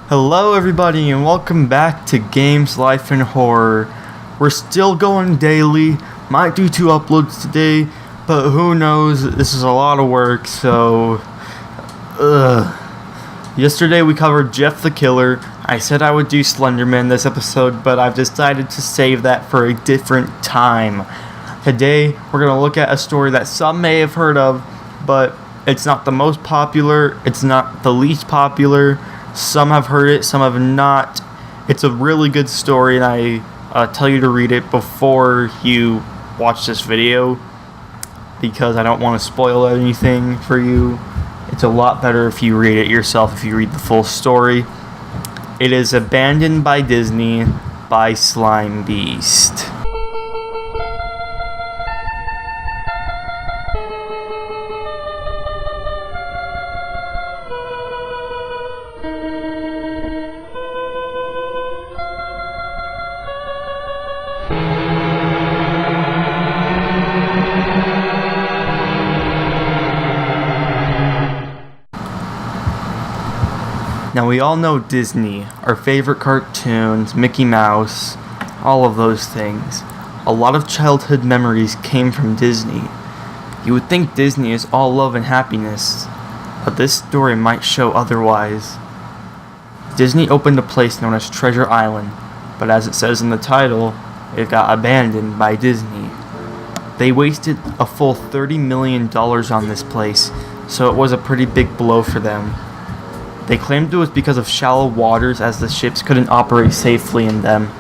Hello everybody and welcome back to Games, Life, and Horror. We're still going daily, might do 2 uploads today, but who knows, this is a lot of work, so... Yesterday we covered Jeff the Killer. I said I would do Slenderman this episode, but I've decided to save that for a different time. Today we're going to look at a story that some may have heard of, but it's not the most popular, it's not the least popular. Some have heard it, some have not. It's a really good story, and I tell you to read it before you watch this video because I don't want to spoil anything for you. It's a lot better if you read it yourself, if you read the full story. It is Abandoned by Disney by Slime Beast. Now we all know Disney, our favorite cartoons, Mickey Mouse, all of those things. A lot of childhood memories came from Disney. You would think Disney is all love and happiness, but this story might show otherwise. Disney opened a place known as Treasure Island, but as it says in the title, it got abandoned by Disney. They wasted a full $30 million on this place, so it was a pretty big blow for them. They claimed it was because of shallow waters as the ships couldn't operate safely in them.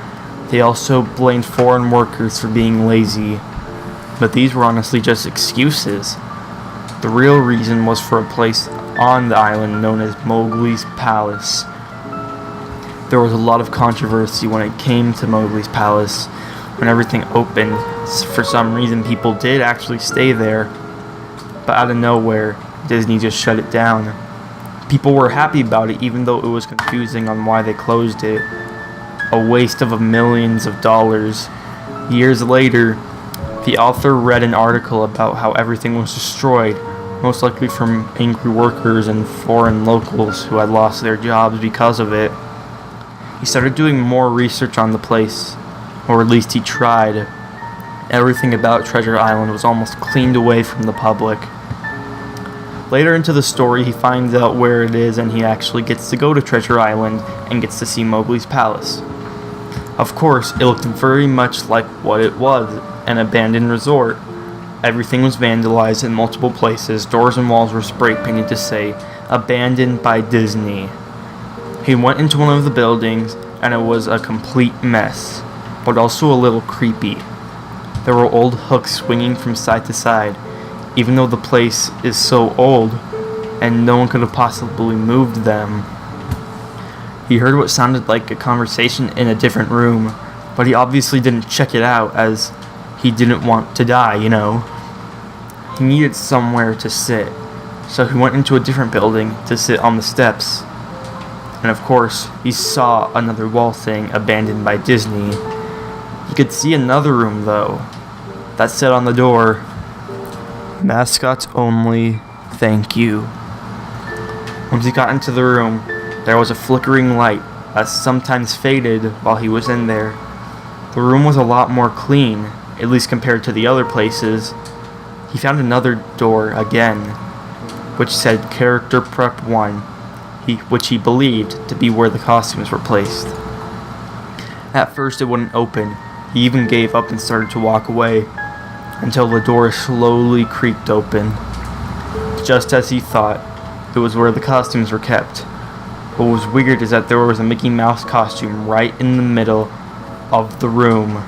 They also blamed foreign workers for being lazy. But these were honestly just excuses. The real reason was for a place on the island known as Mowgli's Palace. There was a lot of controversy when it came to Mowgli's Palace. When everything opened, for some reason people did actually stay there. But out of nowhere, Disney just shut it down. People were happy about it even though it was confusing on why they closed it. A waste of millions of dollars. Years later, the author read an article about how everything was destroyed, most likely from angry workers and foreign locals who had lost their jobs because of it. He started doing more research on the place, or at least he tried. Everything about Treasure Island was almost cleaned away from the public. Later into the story, he finds out where it is and he actually gets to go to Treasure Island and gets to see Mowgli's Palace. Of course, it looked very much like what it was, an abandoned resort. Everything was vandalized in multiple places, doors and walls were spray painted to say, "Abandoned by Disney." He went into one of the buildings and it was a complete mess, but also a little creepy. There were old hooks swinging from side to side, even though the place is so old and no one could have possibly moved them. He heard what sounded like a conversation in a different room, but he obviously didn't check it out as he didn't want to die, you know. He needed somewhere to sit, so he went into a different building to sit on the steps. And of course, he saw another wall saying "Abandoned by Disney." He could see another room though, that said on the door, "Mascots only, thank you." Once he got into the room, there was a flickering light that sometimes faded while he was in there. The room was a lot more clean, at least compared to the other places. He found another door again, which said Character Prep 1, which he believed to be where the costumes were placed. At first it wouldn't open. He even gave up and started to walk away, until the door slowly creaked open. Just as he thought, it was where the costumes were kept. What was weird is that there was a Mickey Mouse costume right in the middle of the room.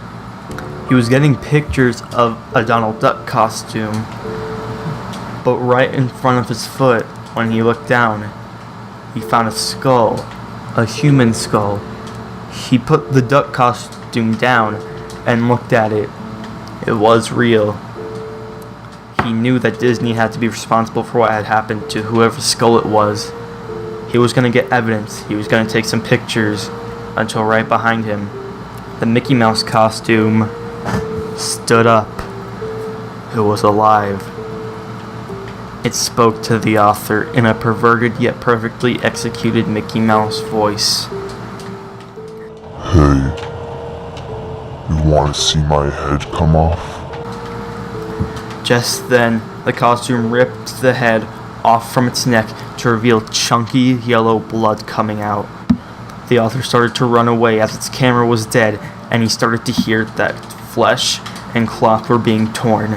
He was getting pictures of a Donald Duck costume, but right in front of his foot, when he looked down, he found a skull, a human skull. He put the duck costume down and looked at it. It was real. He knew that Disney had to be responsible for what had happened to whoever's skull it was. He was going to get evidence. He was going to take some pictures until right behind him, the Mickey Mouse costume stood up. It was alive. It spoke to the author in a perverted yet perfectly executed Mickey Mouse voice. Hey, you want to see my head come off? Just then, the costume ripped the head off from its neck to reveal chunky yellow blood coming out. The author started to run away as its camera was dead, and he started to hear that flesh and cloth were being torn.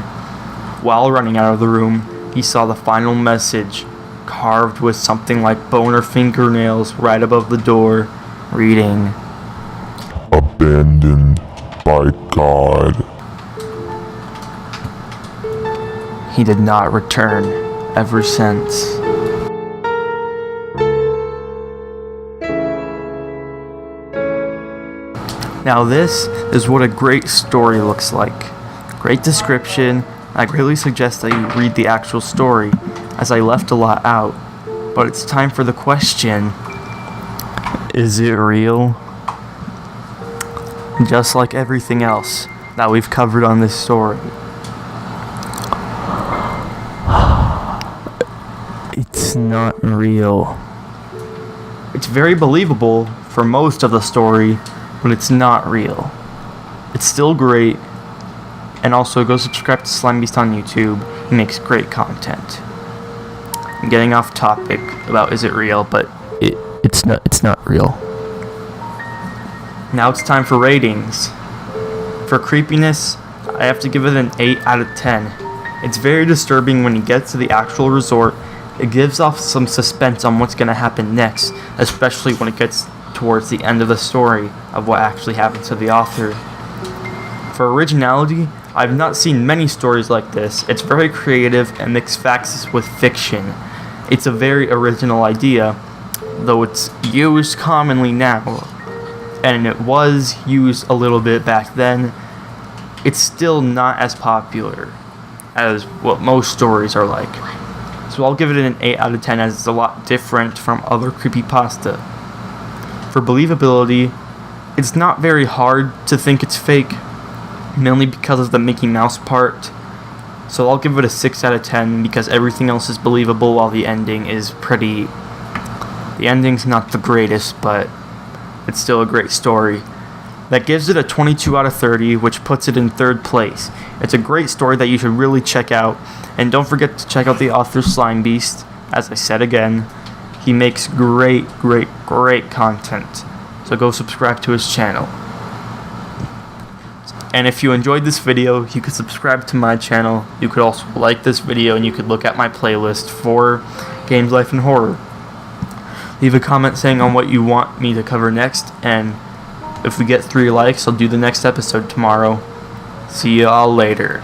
While running out of the room, he saw the final message carved with something like bone or fingernails right above the door, reading, Abandoned by God. He did not return ever since. Now this is what a great story looks like. Great description. I greatly suggest that you read the actual story, as I left a lot out. But it's time for the question. Is it real? Just like everything else that we've covered on this story. It's not real. It's very believable for most of the story, but it's not real. It's still great, and also go subscribe to Slime Beast on YouTube. He makes great content. I'm getting off topic about is it real, but it's not real. Now it's time for ratings. For creepiness, I have to give it an 8 out of 10. It's very disturbing when you get to the actual resort. It gives off some suspense on what's going to happen next, especially when it gets towards the end of the story of what actually happened to the author. For originality, I've not seen many stories like this. It's very creative and mixes facts with fiction. It's a very original idea, though it's used commonly now, and it was used a little bit back then. It's still not as popular as what most stories are like. So I'll give it an 8 out of 10 as it's a lot different from other creepypasta. For believability, it's not very hard to think it's fake, mainly because of the Mickey Mouse part. So I'll give it a 6 out of 10 because everything else is believable while the ending is pretty... The ending's not the greatest, but it's still a great story. That gives it a 22 out of 30, which puts it in 3rd place. It's a great story that you should really check out. And don't forget to check out the author Slime Beast. As I said again, he makes great content. So go subscribe to his channel. And if you enjoyed this video, you could subscribe to my channel. You could also like this video, and you could look at my playlist for Games, Life, and Horror. Leave a comment saying on what you want me to cover next, and if we get 3 likes, I'll do the next episode tomorrow. See you all later.